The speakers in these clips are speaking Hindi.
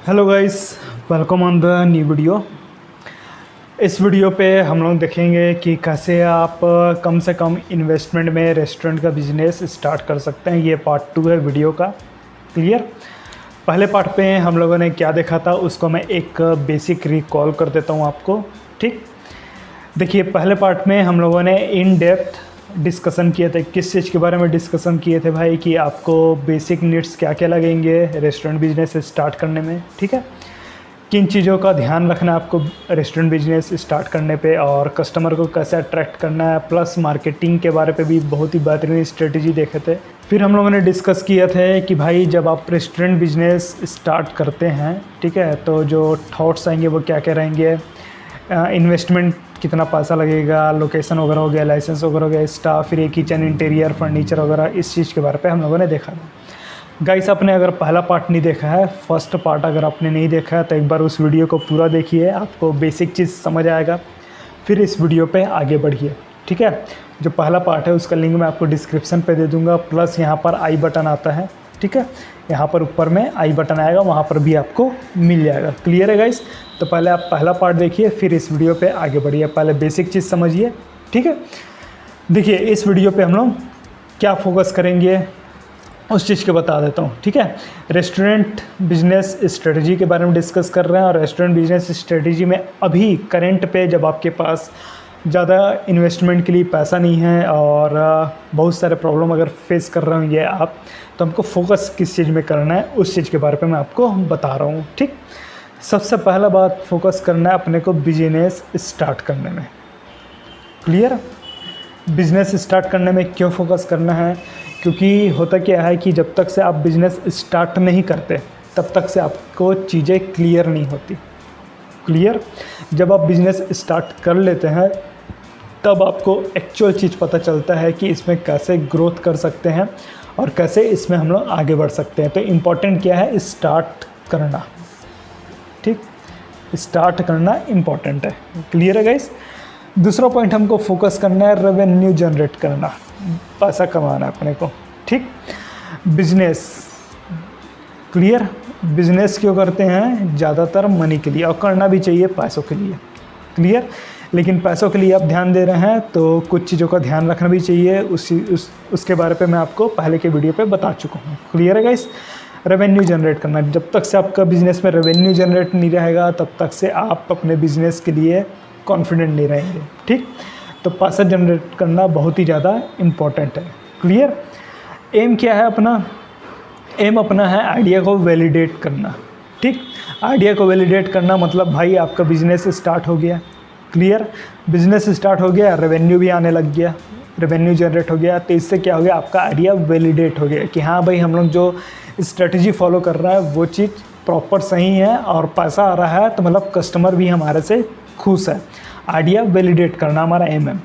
Hello guys, welcome on the new video. इस वीडियो पे हम लोग देखेंगे कि कैसे आप कम से कम इन्वेस्टमेंट में रेस्टोरेंट का बिजनेस स्टार्ट कर सकते हैं। ये पार्ट 2 है वीडियो का। क्लियर। पहले पार्ट पे हम लोगों ने क्या देखा था उसको मैं एक बेसिक रिकॉल कर देता हूँ आपको। ठीक, देखिए पहले पार्ट में हम लोगों ने इन डेप्थ डिस्कशन किए थे। किस चीज़ के बारे में डिस्कशन किए थे भाई, कि आपको बेसिक नीड्स क्या क्या लगेंगे रेस्टोरेंट बिजनेस स्टार्ट करने में। ठीक है, किन चीज़ों का ध्यान रखना है आपको रेस्टोरेंट बिजनेस स्टार्ट करने पे, और कस्टमर को कैसे अट्रैक्ट करना है, प्लस मार्केटिंग के बारे पे भी बहुत ही बेहतरीन स्ट्रेटजी देखे थे। फिर हम लोगों ने डिस्कस किए थे कि भाई जब आप रेस्टोरेंट बिजनेस स्टार्ट करते हैं, ठीक है, तो जो थॉट्स आएंगे वो क्या क्या रहेंगे, इन्वेस्टमेंट कितना पैसा लगेगा, लोकेशन वगैरह हो गया, लाइसेंस वगैरह हो गया, स्टाफ, फिर ये किचन इंटीरियर फर्नीचर वगैरह, इस चीज़ के बारे पे हम लोगों ने देखा था। गाइस, आपने अगर पहला पार्ट नहीं देखा है, फर्स्ट पार्ट अगर आपने नहीं देखा है तो एक बार उस वीडियो को पूरा देखिए, आपको बेसिक चीज़ समझ आएगा। फिर इस वीडियो पे आगे बढ़िए। ठीक है, जो पहला पार्ट है उसका लिंक मैं आपको डिस्क्रिप्शन पे दे दूँगा, प्लस यहाँ पर आई बटन आता है। ठीक है, यहाँ पर ऊपर में आई बटन आएगा, वहाँ पर भी आपको मिल जाएगा। क्लियर है गाइस? तो पहले आप पहला पार्ट देखिए, फिर इस वीडियो पे आगे बढ़िए। पहले बेसिक चीज़ समझिए। ठीक है, देखिए इस वीडियो पे हम लोग क्या फोकस करेंगे उस चीज़ के बता देता हूँ। ठीक है, रेस्टोरेंट बिजनेस स्ट्रेटजी के बारे में डिस्कस कर रहे हैं, और रेस्टोरेंट बिजनेस स्ट्रेटजी में अभी करंट पे जब आपके पास ज़्यादा इन्वेस्टमेंट के लिए पैसा नहीं है और बहुत सारे प्रॉब्लम अगर फेस कर रहे होंगे आप, तो हमको फोकस किस चीज़ में करना है उस चीज़ के बारे में मैं आपको बता रहा हूँ। ठीक, सबसे पहला बात फोकस करना है अपने को बिजनेस स्टार्ट करने में। क्लियर? बिज़नेस स्टार्ट करने में क्यों फोकस करना है? क्योंकि होता क्या है कि जब तक से आप बिज़नेस स्टार्ट नहीं करते तब तक से आपको चीज़ें क्लियर नहीं होती। क्लियर? जब आप बिज़नेस स्टार्ट कर लेते हैं तब आपको एक्चुअल चीज़ पता चलता है कि इसमें कैसे ग्रोथ कर सकते हैं और कैसे इसमें हम लोग आगे बढ़ सकते हैं। तो इम्पॉर्टेंट क्या है? स्टार्ट करना। ठीक, स्टार्ट करना इम्पॉर्टेंट है। क्लियर है गाइस? दूसरा पॉइंट हमको फोकस करना है रेवेन्यू जनरेट करना, पैसा कमाना है अपने को। ठीक, बिजनेस। क्लियर? बिजनेस क्यों करते हैं? ज़्यादातर मनी के लिए, और करना भी चाहिए पैसों के लिए। क्लियर? लेकिन पैसों के लिए आप ध्यान दे रहे हैं तो कुछ चीज़ों का ध्यान रखना भी चाहिए। उसके बारे पे मैं आपको पहले के वीडियो पे बता चुका हूँ। क्लियर है गाइस? रेवेन्यू जनरेट करना, जब तक से आपका बिज़नेस में रेवेन्यू जनरेट नहीं रहेगा तब तक से आप अपने बिज़नेस के लिए कॉन्फिडेंट नहीं रहेंगे। ठीक, तो पैसा जनरेट करना बहुत ही ज़्यादा इम्पॉर्टेंट है। क्लियर? एम क्या है अपना? एम अपना है आइडिया को वैलिडेट करना। ठीक, आइडिया को वैलिडेट करना मतलब भाई आपका बिज़नेस स्टार्ट हो गया। क्लियर? बिज़नेस स्टार्ट हो गया, रेवेन्यू भी आने लग गया, रेवेन्यू जनरेट हो गया, तो इससे क्या हो गया? आपका आइडिया वैलिडेट हो गया कि हाँ भाई हम लोग जो स्ट्रेटजी फॉलो कर रहा है वो चीज़ प्रॉपर सही है और पैसा आ रहा है, तो मतलब कस्टमर भी हमारे से खुश है। आइडिया वैलिडेट करना हमारा एम है।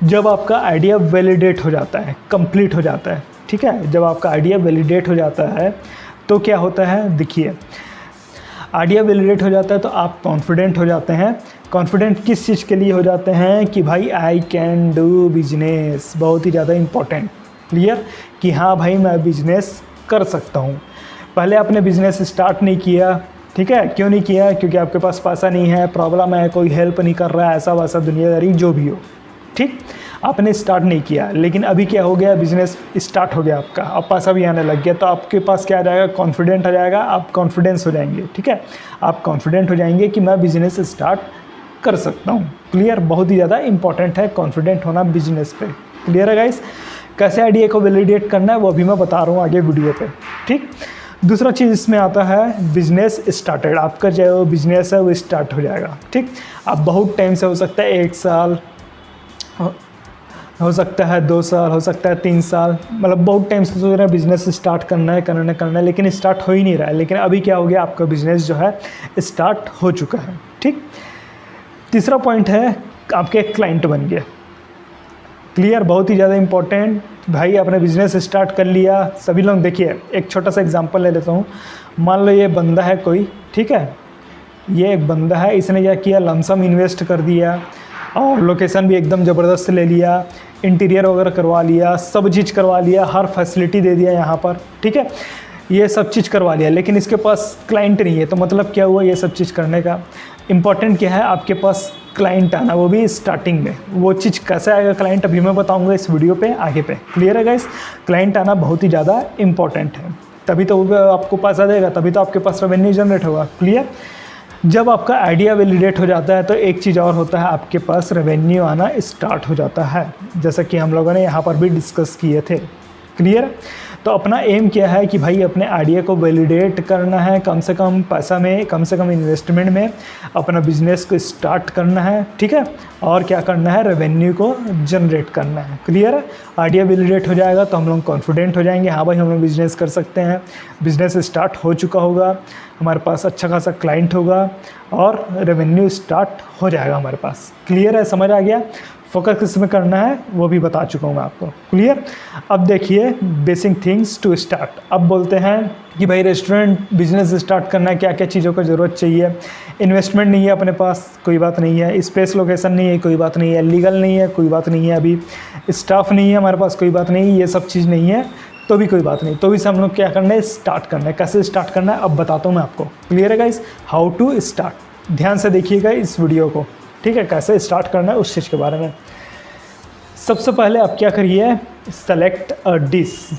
जब आपका आइडिया वैलिडेट हो जाता है, कंप्लीट हो जाता है, ठीक है, जब आपका आइडिया वैलिडेट हो जाता है तो क्या होता है? देखिए, आइडिया वैलिडेट हो जाता है तो आप कॉन्फिडेंट हो जाते हैं। कॉन्फिडेंट किस चीज़ के लिए हो जाते हैं? कि भाई आई कैन डू बिजनेस, बहुत ही ज़्यादा इम्पोर्टेंट। क्लियर? कि हाँ भाई मैं बिजनेस कर सकता हूँ। पहले आपने बिज़नेस स्टार्ट नहीं किया, ठीक है, क्यों नहीं किया? क्योंकि आपके पास पैसा नहीं है, प्रॉब्लम है, कोई हेल्प नहीं कर रहा है, ऐसा वैसा दुनियादारी जो भी हो। ठीक, आपने स्टार्ट नहीं किया, लेकिन अभी क्या हो गया? बिज़नेस स्टार्ट हो गया आपका, अब पैसा भी आने लग गया, तो आपके पास क्या आ जाएगा? कॉन्फिडेंट आ जाएगा, आप कॉन्फिडेंस हो जाएंगे। ठीक है, आप कॉन्फिडेंट हो जाएंगे कि मैं बिज़नेस स्टार्ट कर सकता हूँ। क्लियर? बहुत ही ज़्यादा इंपॉर्टेंट है कॉन्फिडेंट होना बिजनेस पे। क्लियर है गाइस? कैसे आइडिया को वैलिडेट करना है वो भी मैं बता रहा हूँ आगे वीडियो पे। ठीक, दूसरा चीज़ इसमें आता है बिजनेस स्टार्टेड। आपका जो बिजनेस है वो स्टार्ट हो जाएगा। ठीक, आप बहुत टाइम से, हो सकता है 1 साल, हो सकता है 2 साल, हो सकता है 3 साल, मतलब बहुत टाइम से सोच रहे हैं बिज़नेस स्टार्ट करना है, लेकिन स्टार्ट हो ही नहीं रहा है। लेकिन अभी क्या हो गया? आपका बिज़नेस जो है स्टार्ट हो चुका है। ठीक, तीसरा पॉइंट है आपके क्लाइंट बन गए। क्लियर? बहुत ही ज़्यादा इंपॉर्टेंट। भाई आपने बिज़नेस स्टार्ट कर लिया, सभी लोग देखिए, एक छोटा सा एग्जांपल ले लेता हूँ। मान लो ये बंदा है कोई, ठीक है, ये एक बंदा है, इसने क्या किया? लमसम इन्वेस्ट कर दिया और लोकेशन भी एकदम ज़बरदस्त ले लिया, इंटीरियर वगैरह करवा लिया, सब चीज़ करवा लिया, हर फैसिलिटी दे दिया यहाँ पर। ठीक है, ये सब चीज़ करवा लिया, लेकिन इसके पास क्लाइंट नहीं है। तो मतलब क्या हुआ ये सब चीज़ करने का? इम्पॉर्टेंट क्या है, आपके पास क्लाइंट आना, वो भी स्टार्टिंग में। वो चीज़ कैसे आएगा क्लाइंट, अभी मैं बताऊंगा इस वीडियो पे आगे पे। क्लियर है गाइस? क्लाइंट आना बहुत ही ज़्यादा इंपॉर्टेंट है, तभी तो आपको पैसा देगा, तभी तो आपके पास रेवेन्यू जनरेट होगा। क्लियर? जब आपका आइडिया वैलिडेट हो जाता है तो एक चीज़ और होता है, आपके पास रेवेन्यू आना स्टार्ट हो जाता है, जैसा कि हम लोगों ने यहाँ पर भी डिस्कस किए थे। क्लियर? तो अपना एम क्या है कि भाई अपने आइडिया को वैलिडेट करना है, कम से कम पैसा में, कम से कम इन्वेस्टमेंट में अपना बिजनेस को स्टार्ट करना है। ठीक है? और क्या करना है, रेवेन्यू को जनरेट करना है। क्लियर है? आइडिया वैलिडेट हो जाएगा तो हम लोग कॉन्फिडेंट हो जाएंगे, हाँ भाई हम लोग बिज़नेस कर सकते हैं, बिज़नेस स्टार्ट हो चुका होगा, हमारे पास अच्छा खासा क्लाइंट होगा और रेवेन्यू स्टार्ट हो जाएगा हमारे पास। क्लियर है? समझ आ गया? फोकस किस में करना है वो भी बता चुका हूँ मैं आपको। क्लियर? अब देखिए बेसिक थिंग्स टू स्टार्ट। अब बोलते हैं कि भाई रेस्टोरेंट बिजनेस स्टार्ट करना है, क्या क्या चीज़ों का ज़रूरत चाहिए। इन्वेस्टमेंट नहीं है अपने पास, कोई बात नहीं है। स्पेस लोकेशन नहीं है, कोई बात नहीं है। लीगल नहीं है, कोई बात नहीं है। अभी स्टाफ नहीं है हमारे पास, कोई बात नहीं। ये सब चीज़ नहीं है तो भी कोई बात नहीं, तो भी से हम लोग क्या करना है, स्टार्ट करना है। कैसे स्टार्ट करना है अब बताता हूँ मैं आपको। क्लियर है गाइस? हाउ टू स्टार्ट, ध्यान से देखिएगा इस वीडियो को। ठीक है? कैसे स्टार्ट करना है उस चीज़ के बारे में। सबसे पहले आप क्या करिए, सेलेक्ट अ डिश।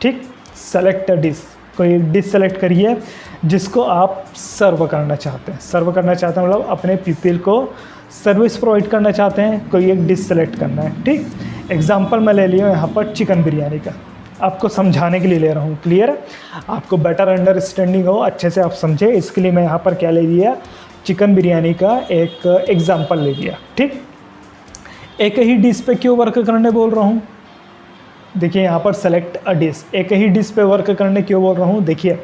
ठीक? सेलेक्ट अ डिश, कोई एक डिश सेलेक्ट करिए जिसको आप सर्व करना चाहते हैं। सर्व करना चाहते हैं मतलब अपने पीपल को सर्विस प्रोवाइड करना चाहते हैं, कोई एक डिश सेलेक्ट करना है। ठीक? एग्जाम्पल मैं ले लिया यहाँ पर चिकन बिरयानी का, आपको समझाने के लिए ले रहा हूँ। क्लियर? आपको बेटर अंडरस्टैंडिंग हो, अच्छे से आप समझे, इसके लिए मैं यहाँ पर क्या ले लिया, चिकन बिरयानी का एक एग्जाम्पल ले लिया। ठीक? एक ही डिश पे क्यों वर्क करने बोल रहा हूँ, देखिए यहाँ पर सेलेक्ट अ डिश, एक ही डिश पे वर्क करने क्यों बोल रहा हूँ। देखिए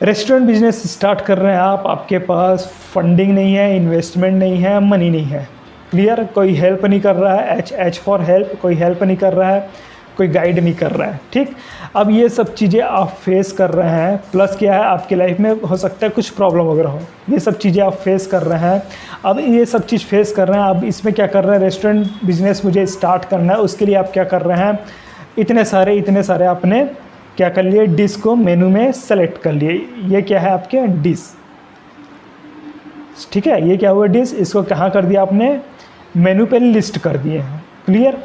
रेस्टोरेंट बिजनेस स्टार्ट कर रहे हैं आप, आपके पास फंडिंग नहीं है, इन्वेस्टमेंट नहीं है, मनी नहीं है। क्लियर? कोई हेल्प नहीं कर रहा है, एच फॉर हेल्प, कोई हेल्प नहीं कर रहा है, कोई गाइड नहीं कर रहा है। ठीक? अब ये सब चीज़ें आप फेस कर रहे हैं, प्लस क्या है आपकी लाइफ में हो सकता है कुछ प्रॉब्लम वगैरह हो, ये सब चीज़ें आप फेस कर रहे हैं। अब ये सब चीज़ फेस कर रहे हैं, अब इसमें क्या कर रहे हैं, रेस्टोरेंट बिजनेस मुझे स्टार्ट करना है, उसके लिए आप क्या कर रहे हैं, इतने सारे आपने क्या कर लिए, डिश को मेनू में सेलेक्ट कर लिए। ये क्या है आपके डिश। ठीक है? ये क्या हुआ डिश, इसको कहाँ कर दिया आपने, मेनू पे लिस्ट कर दिए हैं। क्लियर?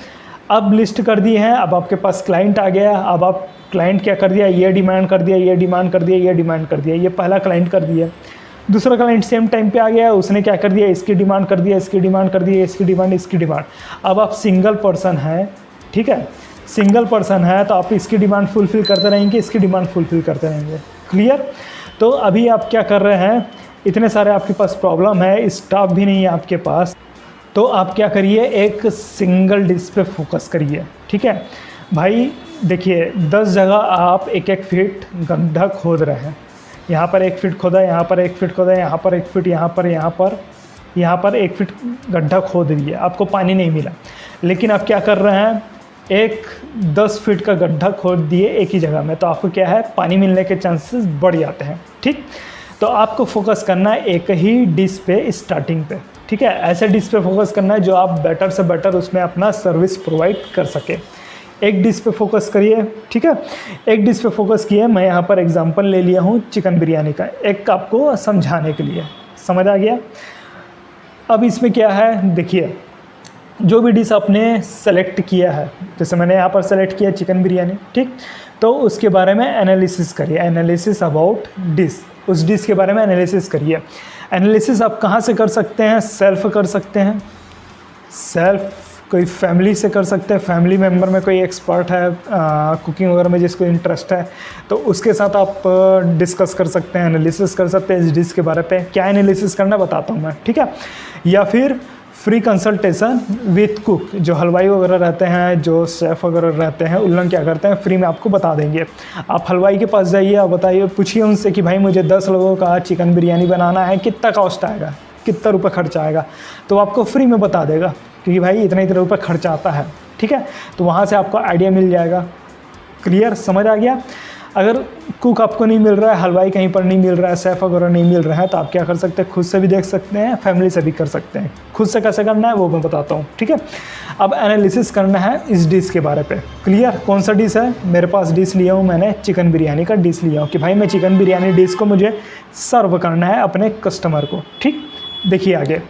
अब लिस्ट कर दिए हैं, अब आपके पास क्लाइंट आ गया। अब आप क्लाइंट क्या कर दिया, ये डिमांड कर दिया, ये डिमांड कर दिया, ये डिमांड कर दिया। ये पहला क्लाइंट कर दिया। दूसरा क्लाइंट सेम टाइम पे आ गया, उसने क्या कर दिया, इसकी डिमांड कर दिया, इसकी डिमांड कर दिया, इसकी डिमांड, इसकी डिमांड। अब आप सिंगल पर्सन हैं, ठीक है, सिंगल पर्सन है तो आप इसकी डिमांड फुलफ़िल करते रहेंगे, इसकी डिमांड फुलफ़िल करते रहेंगे। क्लियर? तो अभी आप क्या कर रहे हैं, इतने सारे आपके पास प्रॉब्लम है, स्टाफ भी नहीं है आपके पास, तो आप क्या करिए, एक सिंगल डिश पे फोकस करिए। ठीक है भाई? देखिए 10 जगह आप एक एक फीट गड्ढा खोद रहे हैं, यहाँ पर 1 फीट खोदा, यहाँ पर 1 फीट खोदा, यहाँ पर 1 फीट, यहाँ पर 1 फीट गड्ढा खोद दिए, आपको पानी नहीं मिला। लेकिन आप क्या कर रहे हैं, एक 10 फीट का गड्ढा खोद दिए एक ही जगह में, तो आपको क्या है, पानी मिलने के चांसेस बढ़ जाते हैं। ठीक? तो आपको फोकस करना है एक ही डिश पे स्टार्टिंग पे। ठीक है? ऐसे डिश पे फोकस करना है जो आप बेटर से बेटर उसमें अपना सर्विस प्रोवाइड कर सके। एक डिश पे फोकस करिए। ठीक है? एक डिश पे फोकस किए, मैं यहाँ पर एग्जांपल ले लिया हूँ चिकन बिरयानी का, एक आपको समझाने के लिए। समझ आ गया? अब इसमें क्या है, देखिए जो भी डिश आपने सेलेक्ट किया है, जैसे मैंने यहाँ पर सेलेक्ट किया चिकन बिरयानी, ठीक, तो उसके बारे में एनालिसिस करिए, एनालिसिस अबाउट डिश, उस डिश के बारे में एनालिसिस करिए। एनालिसिस आप कहाँ से कर सकते हैं, सेल्फ कर सकते हैं, सेल्फ कोई फैमिली से कर सकते हैं, फैमिली मेम्बर में कोई एक्सपर्ट है कुकिंग वगैरह में जिसको इंटरेस्ट है तो उसके साथ आप डिस्कस कर सकते हैं, एनालिसिस कर सकते हैं इस डिश के बारे पे। क्या एनालिसिस करना बताता हूँ मैं। ठीक है? या फिर फ्री कंसल्टेशन विथ कुक, जो हलवाई वगैरह रहते हैं, जो शेफ़ वगैरह रहते हैं, उन लोग क्या करते हैं, फ्री में आपको बता देंगे। आप हलवाई के पास जाइए और बताइए, पूछिए उनसे कि भाई मुझे 10 लोगों का चिकन बिरयानी बनाना है, कितना कॉस्ट आएगा, कितना रुपये खर्चा आएगा, तो आपको फ्री में बता देगा, क्योंकि भाई इतना रुपये खर्चा आता है। ठीक है? तो वहाँ से आपको आइडिया मिल जाएगा। क्लियर? समझ आ गया? अगर कुक आपको नहीं मिल रहा है, हलवाई कहीं पर नहीं मिल रहा है, शेफ़ वगैरह नहीं मिल रहा है, तो आप क्या कर सकते हैं, खुद से भी देख सकते हैं, फैमिली से भी कर सकते हैं। खुद से कैसे करना है वो मैं बताता हूँ, ठीक है। अब एनालिसिस करना है इस डिश के बारे पे। क्लियर, कौन सा डिश है मेरे पास? डिश लिया हूँ मैंने, चिकन बिरयानी का डिश लिया हूँ कि भाई मैं चिकन बिरयानी डिश को मुझे सर्व करना है अपने कस्टमर को। ठीक, देखिए आगे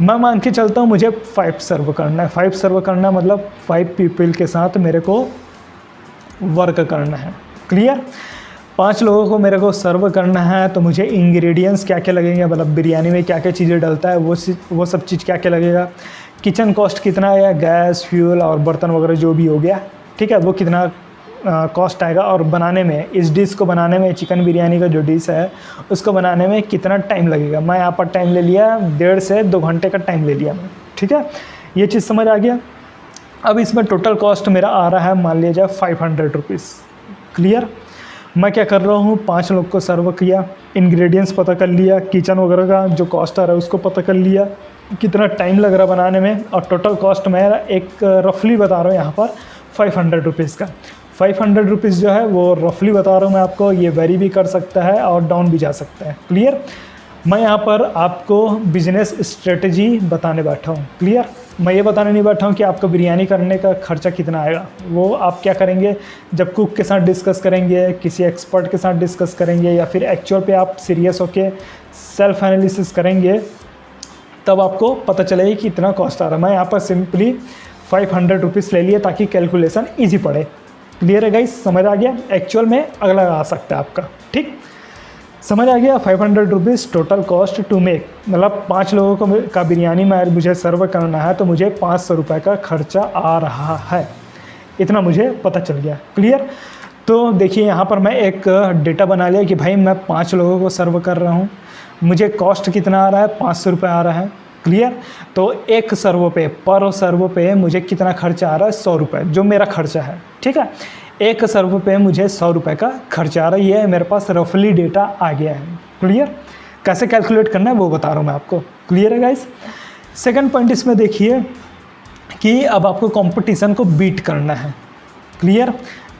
मैं मान के चलता हूँ मुझे 5 सर्व करना है। 5 सर्व करना मतलब 5 पीपल के साथ मेरे को वर्क करना है। क्लियर, 5 लोगों को मेरे को सर्व करना है, तो मुझे इंग्रेडिएंट्स क्या क्या लगेंगे, मतलब बिरयानी में क्या क्या चीज़ें डलता है वो सब चीज़ क्या क्या लगेगा, किचन कॉस्ट कितना है, गैस फ्यूल और बर्तन वगैरह जो भी हो गया, ठीक है, वो कितना कॉस्ट आएगा, और बनाने में इस डिश को बनाने में, चिकन बिरयानी का जो डिश है उसको बनाने में कितना टाइम लगेगा। मैं यहाँ पर टाइम ले लिया 1.5 से 2 घंटे का टाइम ले लिया मैं, ठीक है, ये चीज़ समझ आ गया। अब इसमें टोटल कॉस्ट मेरा आ रहा है, मान लिया जाए 500 रुपीज़। क्लियर, मैं क्या कर रहा हूँ, 5 लोग को सर्व किया, इंग्रेडिएंट्स पता कर लिया, किचन वगैरह का जो कॉस्ट आ रहा है उसको पता कर लिया, कितना टाइम लग रहा है बनाने में, और टोटल कॉस्ट मेरा एक रफली बता रहा हूँ यहाँ पर 500 रुपीज़ का। 500 रुपीज़ जो है वो रफली बता रहा हूँ मैं आपको, ये वेरी भी कर सकता है और डाउन भी जा सकता है। क्लियर, मैं यहाँ पर आपको बिजनेस स्ट्रेटजी बताने बैठा हूँ। क्लियर, मैं ये बताने नहीं बैठा हूँ कि आपको बिरयानी करने का खर्चा कितना आएगा। वो आप क्या करेंगे, जब कुक के साथ डिस्कस करेंगे, किसी एक्सपर्ट के साथ डिस्कस करेंगे, या फिर एक्चुअल पे आप सीरियस होके सेल्फ एनालिसिस करेंगे, तब आपको पता चलेगा कि इतना कॉस्ट आ रहा है। मैं यहाँ पर सिंपली 500 रुपीज़ ले लिए ताकि कैलकुलेशन ईजी पड़े। क्लियर है गाइस, समझ आ गया। एक्चुअल में अगला आ सकता है आपका, ठीक, समझ आ गया। 500 rupees total cost to make, मतलब 5 लोगों को का बिरयानी में मुझे सर्व करना है, तो मुझे 500 रुपये का खर्चा आ रहा है, इतना मुझे पता चल गया। क्लियर, तो देखिए यहाँ पर मैं एक डेटा बना लिया कि भाई मैं 5 लोगों को सर्व कर रहा हूँ, मुझे कॉस्ट कितना आ रहा है, 500 रुपये आ रहा है। क्लियर, तो एक सर्वो पे, पर सर्वो पे मुझे कितना खर्चा आ रहा है, 100 रुपये जो मेरा खर्चा है, ठीक है। एक सर्व पे मुझे 100 रुपये का खर्चा आ रहा है, ये मेरे पास रफली डेटा आ गया है। क्लियर, कैसे कैलकुलेट करना है वो बता रहा हूँ मैं आपको। क्लियर है गाइस। सेकंड पॉइंट इसमें देखिए कि अब आपको कंपटीशन को बीट करना है। क्लियर,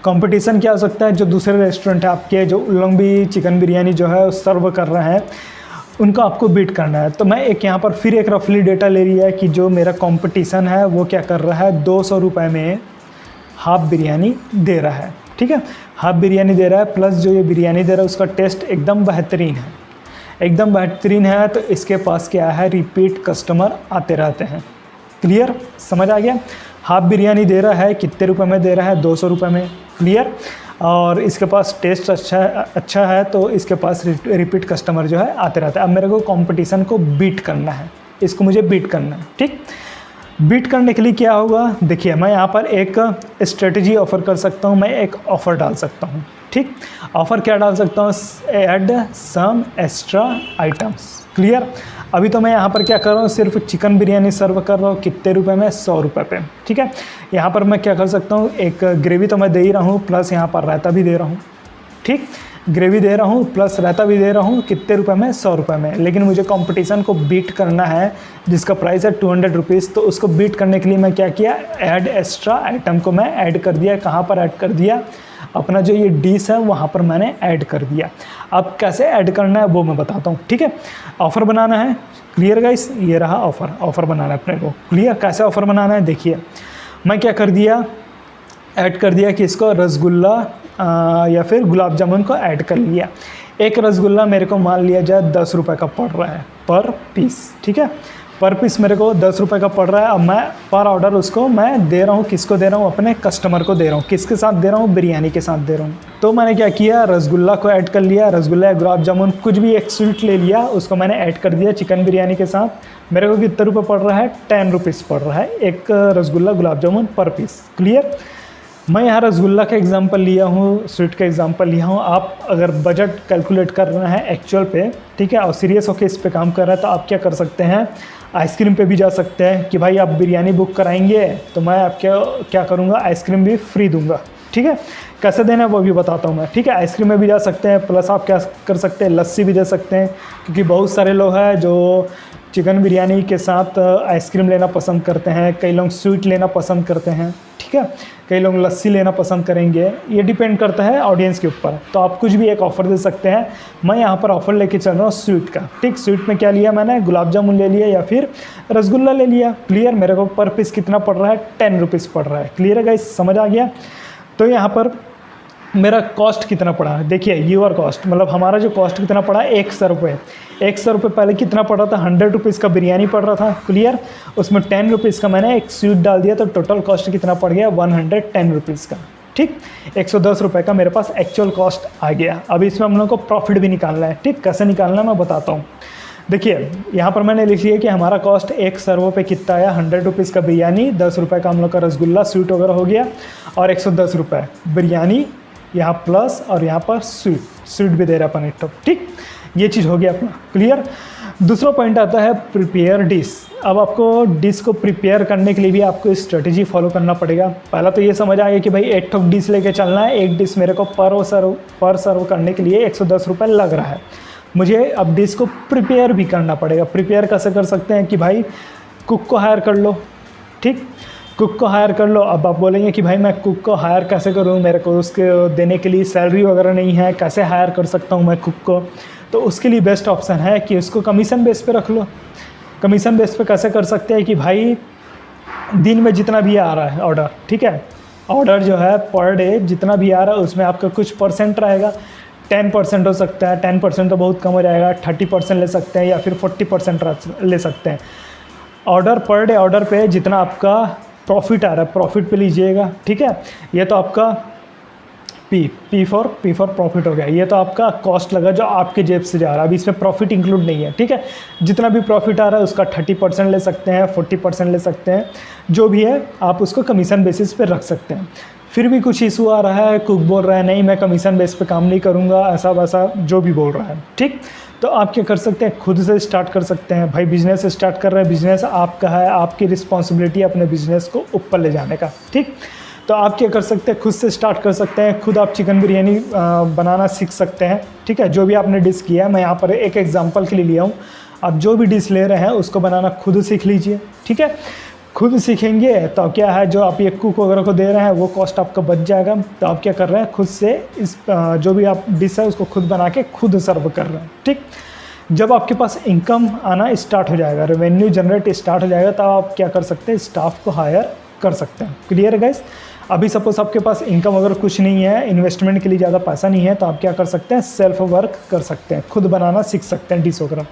कंपटीशन क्या हो सकता है, जो दूसरे रेस्टोरेंट है आपके, जो उल्लंघी चिकन बिरयानी जो है सर्व कर रहे हैं, उनको आपको बीट करना है। तो मैं एक यहाँ पर फिर एक रफली डेटा ले लिया है कि जो मेरा कंपटीशन है वो क्या कर रहा है, 200 रुपये में हाफ बिरयानी दे रहा है, ठीक है, हाफ बिरयानी दे रहा है, प्लस जो ये बिरयानी दे रहा है उसका टेस्ट एकदम बेहतरीन है, एकदम बेहतरीन है, तो इसके पास क्या है, रिपीट कस्टमर आते रहते हैं। क्लियर, समझ आ गया। हाफ बिरयानी दे रहा है, कितने रुपए में दे रहा है, 200 रुपये में। क्लियर, और इसके पास टेस्ट अच्छा है, तो इसके पास रिपीट कस्टमर जो है आते रहते हैं। अब मेरे को कंपटीशन को बीट करना है, इसको मुझे बीट करना है, ठीक। बीट करने के लिए क्या होगा, देखिए मैं यहाँ पर एक स्ट्रेटजी ऑफ़र कर सकता हूँ, मैं एक ऑफ़र डाल सकता हूँ, ठीक। ऑफ़र क्या डाल सकता हूँ, add some extra items. Clear, अभी तो मैं यहाँ पर क्या कर रहा हूँ, सिर्फ चिकन बिरयानी सर्व कर रहा हूँ, कितने रुपए में, 100 रुपये पे, ठीक है। यहाँ पर मैं क्या कर सकता हूँ, एक ग्रेवी तो मैं दे ही रहा हूँ, प्लस यहाँ पर रायता भी दे रहा हूँ, ठीक, ग्रेवी दे रहा हूँ प्लस रायता भी दे रहा हूँ, कितने रुपए में, 100 रुपये में। लेकिन मुझे कंपटीशन को बीट करना है जिसका प्राइस है 200 रुपीज़, तो उसको बीट करने के लिए मैं क्या किया, ऐड एक्स्ट्रा आइटम को मैं ऐड कर दिया। कहाँ पर ऐड कर दिया, अपना जो ये डिश है वहाँ पर मैंने ऐड कर दिया। अब कैसे ऐड करना है वो मैं बताता हूँ, ठीक है। ऑफ़र बनाना है, क्लियर गाइस, ये रहा ऑफ़र, ऑफ़र बनाना है अपने को। क्लियर, कैसे ऑफ़र बनाना है, देखिए मैं क्या कर दिया, ऐड कर दिया कि इसको रसगुल्ला या फिर गुलाब जामुन को ऐड कर लिया। एक रसगुल्ला मेरे को मान लिया जाए 10 रुपये का पड़ रहा है पर पीस, ठीक है, पर पीस मेरे को 10 रुपये का पड़ रहा है। अब मैं पर ऑर्डर उसको मैं दे रहा हूँ, किसको दे रहा हूँ, अपने कस्टमर को दे रहा हूँ। किसके साथ दे रहा हूँ, बिरयानी के साथ दे रहा हूँ। तो मैंने क्या किया, रसगुल्ला को ऐड कर लिया, रसगुल्ला या गुलाब जामुन कुछ भी एक स्वीट ले लिया, उसको मैंने ऐड कर दिया चिकन बिरयानी के साथ। मेरे को कितने रुपये पड़ रहा है, 10 रुपीज़ पड़ रहा है एक रसगुल्ला गुलाब जामुन पर पीस। क्लियर, मैं यहाँ रसगुल्ला का एग्जांपल लिया हूँ, स्वीट का एग्जांपल लिया हूँ। आप अगर बजट कैलकुलेट कर रहे हैं एक्चुअल पे, ठीक है, और सीरियस होकर इस पे काम कर रहे हैं, तो आप क्या कर सकते हैं, आइसक्रीम पे भी जा सकते हैं कि भाई आप बिरयानी बुक कराएंगे तो मैं आपको क्या करूँगा, आइसक्रीम भी फ्री दूंगा, ठीक है। कैसे देना है वो भी बताता हूँ मैं, ठीक है। आइसक्रीम में भी जा सकते हैं, प्लस आप क्या कर सकते हैं, लस्सी भी दे सकते हैं, क्योंकि बहुत सारे लोग हैं जो चिकन बिरयानी के साथ आइसक्रीम लेना पसंद करते हैं, कई लोग स्वीट लेना पसंद करते हैं, ठीक है, कई लोग लस्सी लेना पसंद करेंगे। ये डिपेंड करता है ऑडियंस के ऊपर। तो आप कुछ भी एक ऑफ़र दे सकते हैं। मैं यहाँ पर ऑफ़र लेके चल रहा हूँ स्वीट का, ठीक। स्वीट में क्या लिया मैंने, गुलाब जामुन ले लिया या फिर रसगुल्ला ले लिया, क्लियर। मेरे को पर पीस कितना पड़ रहा है, 10 रुपीज़ पड़ रहा है, क्लियर है गाइस, समझ आ गया। तो यहाँ पर मेरा कॉस्ट कितना पड़ा है, देखिए यूर कॉस्ट, मतलब हमारा जो कॉस्ट कितना पड़ा है, 100 रुपये। 100 रुपये पहले कितना पड़ रहा था, 100 रुपीज़ का बिरयानी पड़ रहा था, क्लियर। उसमें 10 रुपीज़ का मैंने एक स्वीट डाल दिया, तो टोटल कॉस्ट कितना पड़ गया, 110 रुपीज़ का, ठीक। 110 रुपये का मेरे पास एक्चुअल कॉस्ट आ गया। अभी इसमें हम लोग को प्रॉफिट भी निकालना है, ठीक। कैसे निकालना है मैं बताता हूँ। देखिए यहाँ पर मैंने लिख लिया कि हमारा कॉस्ट 1 सर्वो पे कितना आया, 100 रुपीज़ का बिरयानी, 10 रुपये का हम लोग का रसगुल्ला स्वीट वगैरह हो गया, और 110 रुपये बिरयानी यहाँ प्लस, और यहाँ पर स्वीट भी दे रहा है अपन, ठीक। ये चीज़ हो गया अपना, क्लियर। दूसरा पॉइंट आता है प्रिपेयर डिश। अब आपको डिश को प्रिपेयर करने के लिए भी आपको स्ट्रेटजी फॉलो करना पड़ेगा। पहला तो ये समझ आ गया कि भाई 1 ठोक डिश लेके चलना है, एक डिश मेरे को पर सर्व करने के लिए 110 रुपये लग रहा है। मुझे अब डिश को प्रिपेयर भी करना पड़ेगा। प्रिपेयर कैसे कर सकते हैं कि भाई कुक को हायर कर लो, ठीक। कुक को हायर कर लो। अब आप बोलेंगे कि भाई मैं कुक को हायर कैसे करूँ, मेरे को उसके देने के लिए सैलरी वगैरह नहीं है, कैसे हायर कर सकता हूँ मैं कुक को। तो उसके लिए बेस्ट ऑप्शन है कि उसको कमीशन बेस पे रख लो। कमीशन बेस पे कैसे कर सकते हैं कि भाई दिन में जितना भी आ रहा है ऑर्डर, ठीक है, ऑर्डर जो है पर डे जितना भी आ रहा है उसमें आपका कुछ परसेंट रहेगा। 10% हो सकता है, 10% तो बहुत कम हो जाएगा, 30% ले सकते हैं या फिर 40% ले सकते हैं। ऑर्डर पर डे ऑर्डर पे जितना आपका प्रॉफिट आ रहा है प्रॉफिट पे लीजिएगा, ठीक है। ये तो आपका पी फॉर प्रॉफिट हो गया। ये तो आपका कॉस्ट लगा जो आपके जेब से जा रहा है, अभी इसमें प्रॉफिट इंक्लूड नहीं है, ठीक है। जितना भी प्रॉफिट आ रहा है उसका 30% ले सकते हैं, 40% ले सकते हैं, जो भी है आप उसको कमीशन बेसिस पे रख सकते हैं। फिर भी कुछ इशू आ रहा है, कुक बोल रहा है नहीं मैं कमीशन बेस पे काम नहीं करूँगा, ऐसा वैसा जो भी बोल रहा है, ठीक। तो आप क्या कर सकते हैं, खुद से स्टार्ट कर सकते हैं। भाई बिज़नेस स्टार्ट कर रहे हैं, बिज़नेस आपका है, आपकी रिस्पॉन्सिबिलिटी अपने बिज़नेस को ऊपर ले जाने का, ठीक। तो आप क्या कर सकते हैं, खुद से स्टार्ट कर सकते हैं। खुद आप चिकन बिरयानी बनाना सीख सकते हैं, ठीक है। जो भी आपने डिश किया है, मैं यहाँ पर एक एग्जांपल के लिए लिया हूँ। आप जो भी डिश ले रहे हैं उसको बनाना खुद सीख लीजिए, ठीक है। खुद सीखेंगे तो क्या है, जो आप ये कुक वगैरह को दे रहे हैं वो कॉस्ट आपका बच जाएगा। तो आप क्या कर रहे हैं, खुद से इस जो भी आप डिश है उसको खुद बना के खुद सर्व कर रहे हैं, ठीक। जब आपके पास इनकम आना स्टार्ट हो जाएगा, रेवेन्यू जनरेट स्टार्ट हो जाएगा, तब आप क्या कर सकते हैं, स्टाफ को हायर कर सकते हैं, क्लियर है गाइस। अभी सपोज आपके पास इनकम अगर कुछ नहीं है, इन्वेस्टमेंट के लिए ज़्यादा पैसा नहीं है, तो आप क्या कर सकते हैं, सेल्फ वर्क कर सकते हैं, खुद बनाना सीख सकते हैं डिश वगैरह।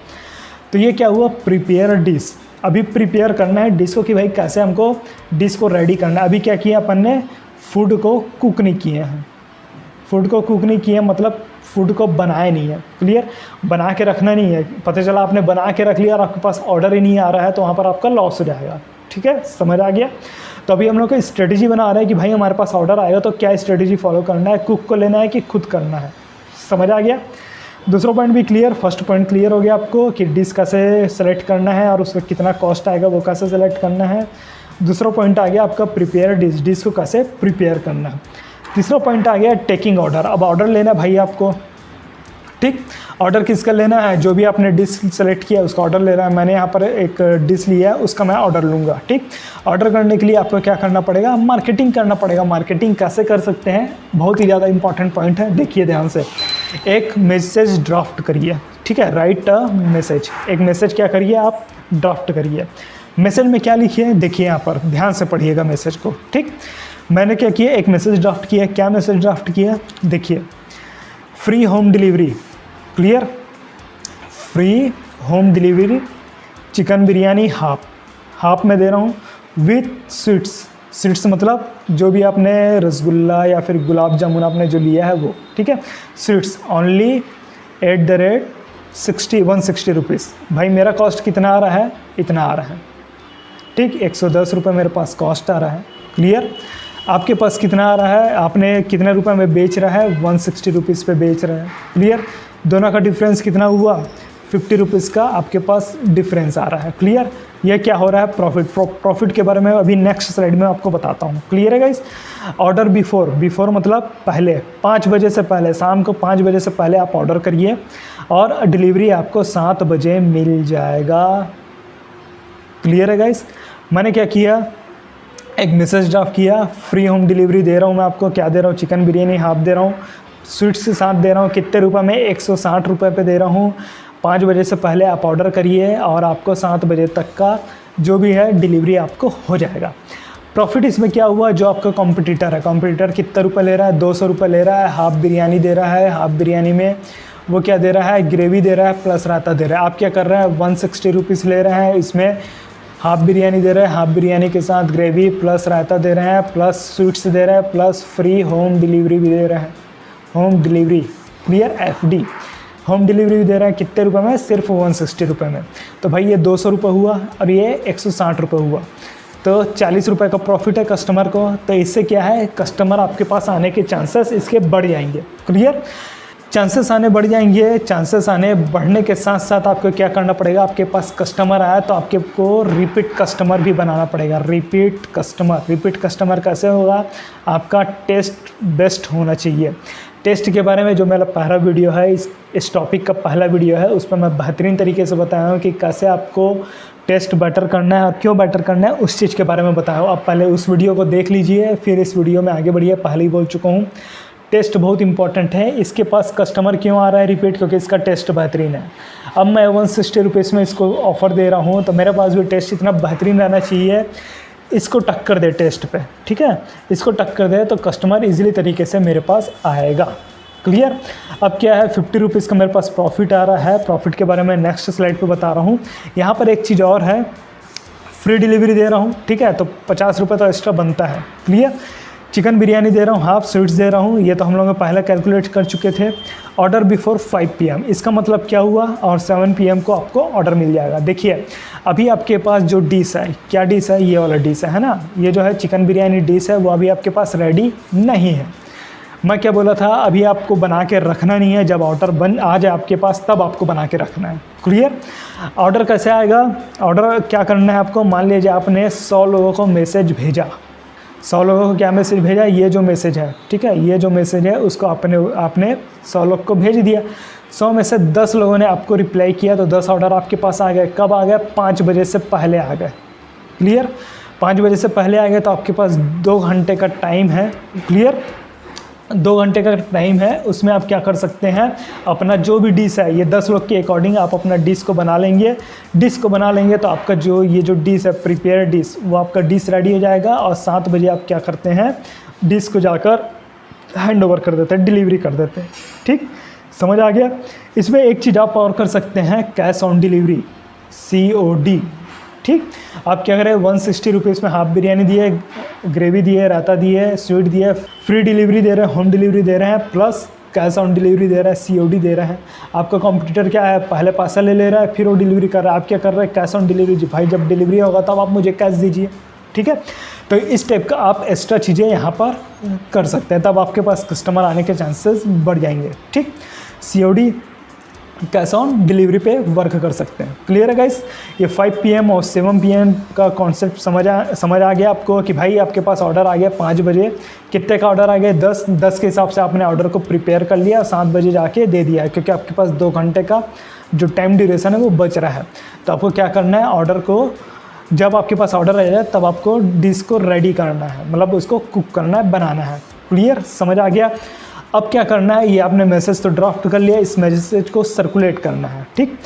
तो ये क्या हुआ, प्रिपेयर डिश। अभी प्रिपेयर करना है डिश को कि भाई कैसे हमको डिश को रेडी करना है। अभी क्या किया अपन ने, फूड को कुक नहीं किए हैं। फूड को कुक नहीं किए मतलब फूड को बनाया नहीं है, क्लियर। बना के रखना नहीं है। पता चला आपने बना के रख लिया और आपके पास ऑर्डर ही नहीं आ रहा है, तो वहाँ पर आपका लॉस हो जाएगा, ठीक है, समझ आ गया। तो अभी हम लोग को स्ट्रेटजी बना रहे हैं कि भाई हमारे पास ऑर्डर आएगा तो क्या स्ट्रेटजी फॉलो करना है, कुक को लेना है कि खुद करना है, समझ आ गया। दूसरा पॉइंट भी क्लियर, फर्स्ट पॉइंट क्लियर हो गया आपको कि डिश कैसे सेलेक्ट करना है और उसका कितना कॉस्ट आएगा वो कैसे सेलेक्ट करना है। दूसरा पॉइंट आ गया आपका प्रिपेयर डिश, डिश को कैसे प्रिपेयर करना है। तीसरा पॉइंट आ गया टेकिंग ऑर्डर। अब ऑर्डर लेना है भाई आपको, ठीक। ऑर्डर किसका लेना है, जो भी आपने डिश सेलेक्ट किया उसका ऑर्डर ले रहा है। मैंने यहाँ पर एक डिश लिया है, उसका मैं ऑर्डर लूँगा, ठीक। ऑर्डर करने के लिए आपको क्या करना पड़ेगा, मार्केटिंग करना पड़ेगा। मार्केटिंग कैसे कर सकते हैं, बहुत ही ज़्यादा इंपॉर्टेंट पॉइंट है, देखिए ध्यान से। एक मैसेज ड्राफ्ट करिए, ठीक है, राइट अ मैसेज। एक मैसेज क्या करिए आप, ड्राफ्ट करिए। मैसेज में क्या लिखिए, देखिए यहाँ पर ध्यान से पढ़िएगा मैसेज को, ठीक। मैंने क्या किया, एक मैसेज ड्राफ्ट किया। क्या मैसेज ड्राफ्ट किया, देखिए, free home delivery, clear, free home delivery chicken biryani half में दे रहा हूँ विथ स्वीट्स मतलब जो भी आपने रसगुल्ला या फिर गुलाब जामुन आपने जो लिया है वो, ठीक है। Sweets only @160 rupees. भाई मेरा कॉस्ट कितना आ रहा है, इतना आ रहा है, ठीक। 110 रुपये मेरे पास कॉस्ट आ रहा है, क्लियर। आपके पास कितना आ रहा है, आपने कितने रुपए में बेच रहा है, 160 रुपीज़ पे बेच रहा है, क्लियर। दोनों का डिफरेंस कितना हुआ, 50 रुपीज़ का आपके पास डिफरेंस आ रहा है, क्लियर। यह क्या हो रहा है, प्रॉफिट के बारे में अभी नेक्स्ट स्लाइड में आपको बताता हूँ, क्लियर है गाइस। ऑर्डर बिफोर मतलब पहले 5 बजे से पहले, शाम को 5 बजे से पहले आप ऑर्डर करिए और डिलीवरी आपको 7 बजे मिल जाएगा, क्लियर है गाइस। मैंने क्या किया, एक मैसेज ड्राफ्ट किया, फ्री होम डिलीवरी दे रहा हूँ मैं आपको। क्या दे रहा हूँ, चिकन बिरयानी हाफ दे रहा हूँ, स्वीट्स के साथ दे रहा हूँ। कितने रुपए में, 160 रुपये पे दे रहा हूँ। 5 बजे से पहले आप ऑर्डर करिए और आपको 7 बजे तक का जो भी है डिलीवरी आपको हो जाएगा। प्रॉफिट इसमें क्या हुआ, जो आपका कॉम्पिटिटर है, कॉम्पिटिटर कितना रुपये ले रहा है, 200 रुपये ले रहा है, हाफ बिरयानी दे रहा है। हाफ बिरयानी में वो क्या दे रहा है, ग्रेवी दे रहा है प्लस रायता दे रहा है। आप क्या कर रहे हैं, 160 रुपीज़ ले रहे हैं, इसमें हाफ बिरयानी दे रहे हैं, हाफ बिरयानी के साथ ग्रेवी प्लस रायता दे रहे हैं, प्लस स्वीट्स दे रहे हैं, प्लस फ्री होम डिलीवरी भी दे रहे हैं। Home delivery, clear, FD, home delivery भी दे रहे हैं। कितने रुपए में, सिर्फ 160 रुपये में। तो भाई ये 200 रुपये हुआ और ये 160 रुपये हुआ, तो 40 रुपये का प्रॉफिट है कस्टमर को। तो इससे क्या है, कस्टमर आपके पास आने के चांसेस इसके बढ़ जाएंगे। क्लियर, चांसेस आने बढ़ जाएंगे। चांसेस आने बढ़ने के साथ साथ आपको क्या करना पड़ेगा, आपके पास कस्टमर आया तो आपको रिपीट कस्टमर भी बनाना पड़ेगा। रिपीट कस्टमर कैसे होगा, आपका टेस्ट बेस्ट होना चाहिए। टेस्ट के बारे में जो मेरा पहला वीडियो है, इस टॉपिक का पहला वीडियो है, उस पर मैं बेहतरीन तरीके से बताया हूँ कि कैसे आपको टेस्ट बेटर करना है और क्यों बेटर करना है, उस चीज़ के बारे में बताया हूँ। आप पहले उस वीडियो को देख लीजिए, फिर इस वीडियो में आगे बढ़िए। पहले ही बोल चुका हूँ, टेस्ट बहुत इंपॉर्टेंट है। इसके पास कस्टमर क्यों आ रहा है रिपीट, क्योंकि इसका टेस्ट बेहतरीन है। अब मैं 160 रुपीज़ में इसको ऑफ़र दे रहा हूँ, तो मेरे पास भी टेस्ट इतना बेहतरीन रहना चाहिए, इसको टक्कर दे टेस्ट पे, ठीक है। इसको टक्कर दे तो कस्टमर इजीली तरीके से मेरे पास आएगा। क्लियर। अब क्या है, 50 रुपीज़ का मेरे पास प्रॉफिट आ रहा है। प्रॉफिट के बारे में नेक्स्ट स्लाइड पे बता रहा हूँ। यहाँ पर एक चीज़ और है, फ्री डिलीवरी दे रहा हूँ, ठीक है, तो 50 रुपये तो एक्स्ट्रा बनता है। क्लियर। चिकन बिरयानी दे रहा हूँ, हाफ स्वीट्स दे रहा हूँ, ये तो हम लोग पहले कैलकुलेट कर चुके थे। ऑर्डर बिफोर 5 PM, इसका मतलब क्या हुआ, और 7 PM को आपको ऑर्डर मिल जाएगा। देखिए अभी आपके पास जो डिश है, क्या डिश है, ये वाला डिश है ना, ये जो है चिकन बिरयानी डिश है, वो अभी आपके पास रेडी नहीं है। मैं क्या बोला था, अभी आपको बना के रखना नहीं है, जब ऑर्डर बन आ जाए आपके पास तब आपको बना के रखना है। क्लियर। ऑर्डर कैसे आएगा, ऑर्डर क्या करना है आपको, मान लीजिए आपने 100 लोगों को मैसेज भेजा, 100 लोगों को क्या मैसेज भेजा, ये जो मैसेज है, ठीक है, ये जो मैसेज है उसको आपने 100 लोग को भेज दिया। 100 में से 10 लोगों ने आपको रिप्लाई किया, तो 10 ऑर्डर आपके पास आ गए। कब आ गए, 5 बजे से पहले आ गए। क्लियर। 5 बजे से पहले आ गए तो आपके पास 2 घंटे का टाइम है। क्लियर। 2 घंटे का टाइम है, उसमें आप क्या कर सकते हैं, अपना जो भी डिश है, ये 10 लोग के अकॉर्डिंग आप अपना डिश को बना लेंगे। डिश को बना लेंगे तो आपका जो ये जो डिश है, प्रिपेयर डिश, वो आपका डिश रेडी हो जाएगा। और 7 बजे आप क्या करते हैं, डिश को जाकर हैंड ओवर कर देते हैं, डिलीवरी कर देते हैं। ठीक, समझ आ गया। इसमें एक चीज़ आप और कर सकते हैं, कैश ऑन डिलीवरी, COD। ठीक, आप क्या करें, 160 रुपीज़ में हाफ बिरयानी दिए, ग्रेवी दिए, रायता दिए, स्वीट दिए, फ्री डिलीवरी दे रहे हैं, होम डिलीवरी दे रहे हैं, प्लस कैश ऑन डिलीवरी दे रहा है, COD दे रहे हैं। आपका कॉम्पिटिटर क्या है, पहले पैसा ले रहा है, फिर वो डिलीवरी कर रहा है। आप क्या कर रहे हैं, कैश ऑन डिलीवरी। जी भाई, जब डिलीवरी होगा तब आप मुझे कैश दीजिए। ठीक है, तो इस टाइप का आप एक्स्ट्रा चीज़ें यहाँ पर कर सकते हैं, तब आपके पास कस्टमर आने के चांसेस बढ़ जाएंगे। ठीक, COD, कैश ऑन डिलीवरी पे वर्क कर सकते हैं। क्लियर है गाइस। ये 5 PM और 7 PM का कॉन्सेप्ट समझ आ गया आपको कि भाई आपके पास ऑर्डर आ गया 5 बजे, कितने का ऑर्डर आ गया, 10 के हिसाब से आपने ऑर्डर को प्रिपेयर कर लिया, 7 बजे जाके दे दिया, क्योंकि आपके पास 2 घंटे का जो टाइम ड्यूरेशन है वो बच रहा है। तो आपको क्या करना है, ऑर्डर को, जब आपके पास ऑर्डर आ जाए तब आपको डिश को रेडी करना है, मतलब उसको कुक करना है, बनाना है। क्लियर, समझ आ गया। अब क्या करना है, ये आपने मैसेज तो ड्राफ्ट कर लिया, इस मैसेज को सर्कुलेट करना है। ठीक,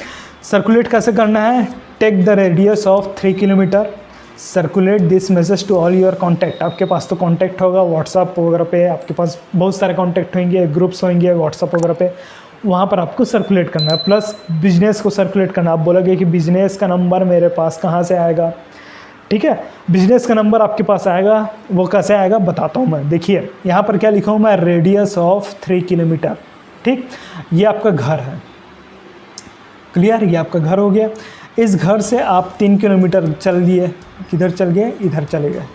सर्कुलेट कैसे करना है, take the radius of 3 kilometre, circulate this message to all your contact. आपके पास तो कॉन्टैक्ट होगा व्हाट्सअप वगैरह पे, आपके पास बहुत सारे कॉन्टैक्ट होंगे, ग्रुप्स होंगे व्हाट्सअप वगैरह पे, वहाँ पर आपको सर्कुलेट करना है। प्लस बिजनेस को सर्कुलेट करना। आप बोलोगे कि बिजनेस का नंबर मेरे पास कहाँ से आएगा। ठीक है, बिजनेस का नंबर आपके पास आएगा, वो कैसे आएगा बताता हूँ मैं। देखिए यहाँ पर क्या लिखा हूँ मैं, रेडियस ऑफ 3 किलोमीटर। ठीक, ये आपका घर है। क्लियर, ये आपका घर हो गया। इस घर से आप 3 किलोमीटर चल दिए, किधर चल गए, इधर चले गए,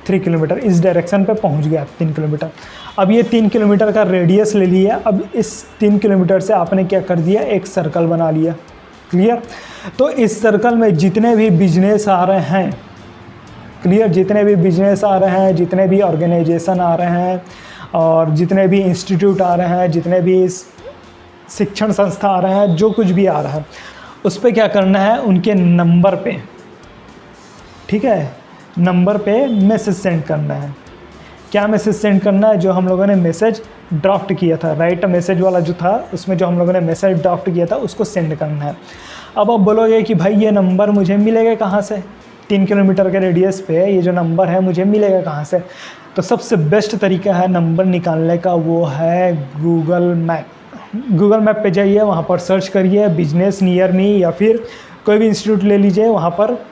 3 किलोमीटर इस डायरेक्शन पे पहुँच गया आप 3 किलोमीटर। अब ये 3 किलोमीटर का रेडियस ले लिया। अब इस 3 किलोमीटर से आपने क्या कर दिया, एक सर्कल बना लिया। क्लियर, तो इस सर्कल में जितने भी बिजनेस आ रहे हैं, क्लियर, जितने भी बिजनेस आ रहे हैं, जितने भी ऑर्गेनाइजेशन आ रहे हैं, और जितने भी इंस्टीट्यूट आ रहे हैं, जितने भी शिक्षण संस्था आ रहे हैं, जो कुछ भी आ रहा है, उस पर क्या करना है, उनके नंबर पे, ठीक है, नंबर पे मैसेज सेंड करना है। क्या मैसेज सेंड करना है? जो हम लोगों ने मैसेज ड्राफ्ट किया था, राइट मैसेज वाला जो था, उसमें जो हम लोगों ने मैसेज ड्राफ्ट किया था उसको सेंड करना है। अब आप बोलोगे कि भाई ये नंबर मुझे मिलेगा कहाँ से? 3 किलोमीटर के रेडियस पे ये जो नंबर है मुझे मिलेगा कहाँ से? तो सबसे बेस्ट तरीका है नंबर निकालने का, वो है गूगल मैप। गूगल मैप पे जाइए, वहाँ पर सर्च करिए बिजनेस नियर मी, या फिर कोई भी इंस्टीट्यूट ले लीजिए, वहाँ पर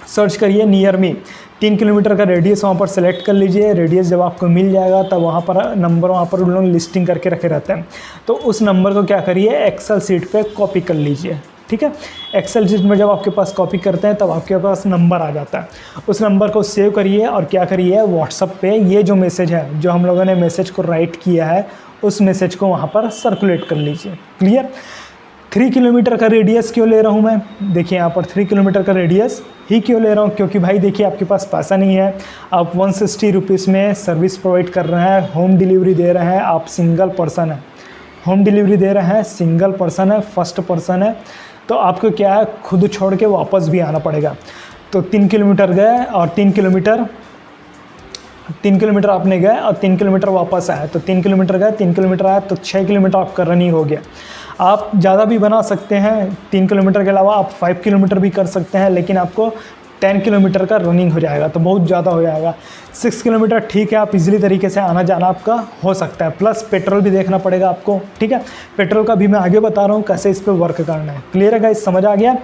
सर्च करिए नियर मी। 3 किलोमीटर का रेडियस वहाँ पर सेलेक्ट कर लीजिए। रेडियस जब आपको मिल जाएगा तब वहाँ पर नंबर, वहाँ पर उन लोग लिस्टिंग करके रखे रहते हैं, तो उस नंबर को क्या करिए, एक्सेल शीट पे कॉपी कर लीजिए। ठीक है, एक्सेल शीट में जब आपके पास कॉपी करते हैं तब आपके पास नंबर आ जाता है। उस नंबर को सेव करिए और क्या करिए, व्हाट्सएप पे ये जो मैसेज है, जो हम लोगों ने मैसेज को राइट किया है, उस मैसेज को वहाँ पर सर्कुलेट कर लीजिए। क्लियर? 3 किलोमीटर का रेडियस क्यों ले रहा हूँ मैं? देखिए यहाँ पर 3 किलोमीटर का रेडियस ही क्यों ले रहा हूँ, क्योंकि भाई देखिए आपके पास पैसा नहीं है, आप 160 रुपीज़ में सर्विस प्रोवाइड कर रहे हैं, होम डिलीवरी दे रहे हैं, आप सिंगल पर्सन है, होम डिलीवरी दे रहे हैं, सिंगल पर्सन है, फर्स्ट पर्सन है, तो आपको क्या है, खुद छोड़ के वापस भी आना पड़ेगा। तो 3 किलोमीटर गए और 3 किलोमीटर आपने गए और 3 किलोमीटर वापस आए, तो 3 किलोमीटर गए, 3 किलोमीटर आए, तो 6 किलोमीटर आपका रनिंग हो गया। आप ज़्यादा भी बना सकते हैं, 3 किलोमीटर के अलावा आप 5 किलोमीटर भी कर सकते हैं, लेकिन आपको 10 किलोमीटर का रनिंग हो जाएगा, तो बहुत ज़्यादा हो जाएगा। 6 किलोमीटर ठीक है, आप इजीली तरीके से आना जाना आपका हो सकता है, प्लस पेट्रोल भी देखना पड़ेगा आपको। ठीक है, पेट्रोल का भी मैं आगे बता रहा हूँ कैसे इस पर वर्क करना है। क्लियर है गाइस? समझ आ गया?